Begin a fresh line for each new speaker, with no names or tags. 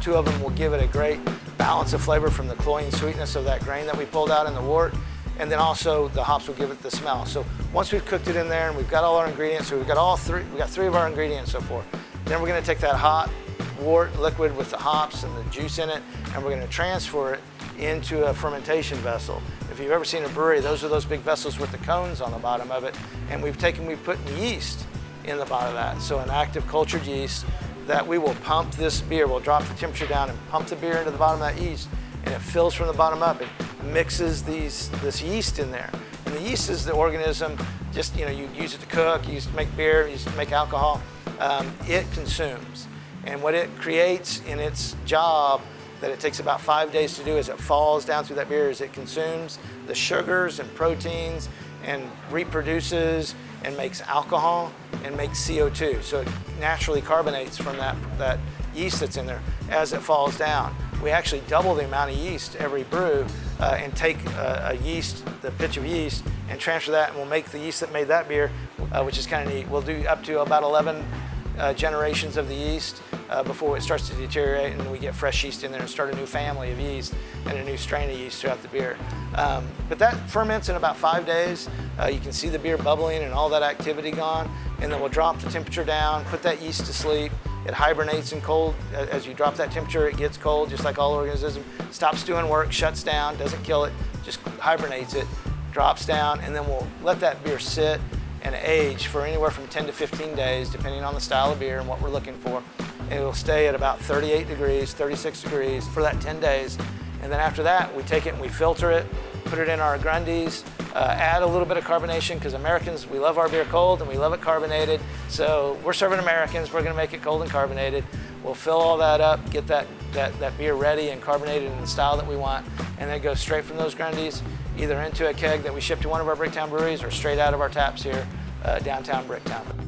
two of them will give it a great balance of flavor from the cloying sweetness of that grain that we pulled out in the wort, and then also the hops will give it the smell. So once we've cooked it in there and we've got all our ingredients, so we got three of our ingredients so far. Then we're going to take that hot wort liquid with the hops and the juice in it, and we're going to transfer it into a fermentation vessel. If you've ever seen a brewery, those are those big vessels with the cones on the bottom of it, and we've put yeast in the bottom of that. So an active cultured yeast that we will pump this beer. We'll drop the temperature down and pump the beer into the bottom of that yeast, and it fills from the bottom up. It mixes this yeast in there. And the yeast is the organism, just, you use it to cook, you use it to make beer, you use it to make alcohol. It consumes. And what it creates in its job that it takes about 5 days to do as it falls down through that beer is it consumes the sugars and proteins and reproduces and makes alcohol and makes CO2. So it naturally carbonates from that yeast that's in there as it falls down. We actually double the amount of yeast every brew and take a yeast, the pitch of yeast, and transfer that, and we'll make the yeast that made that beer, which is kind of neat. We'll do up to about 11 generations of the yeast before it starts to deteriorate, and we get fresh yeast in there and start a new family of yeast and a new strain of yeast throughout the beer. But that ferments in about 5 days. You can see the beer bubbling and all that activity gone, and then we'll drop the temperature down, put that yeast to sleep. It hibernates in cold. As you drop that temperature, it gets cold, just like all organisms. Stops doing work, shuts down, doesn't kill it, just hibernates it, drops down, and then we'll let that beer sit and age for anywhere from 10 to 15 days, depending on the style of beer and what we're looking for. And it'll stay at about 38 degrees, 36 degrees for that 10 days. And then after that, we take it and we filter it, put it in our Grundies, add a little bit of carbonation, because Americans, we love our beer cold and we love it carbonated. So we're serving Americans, we're gonna make it cold and carbonated. We'll fill all that up, get that beer ready and carbonated in the style that we want, and then go straight from those Grundies either into a keg that we ship to one of our Bricktown breweries or straight out of our taps here downtown Bricktown.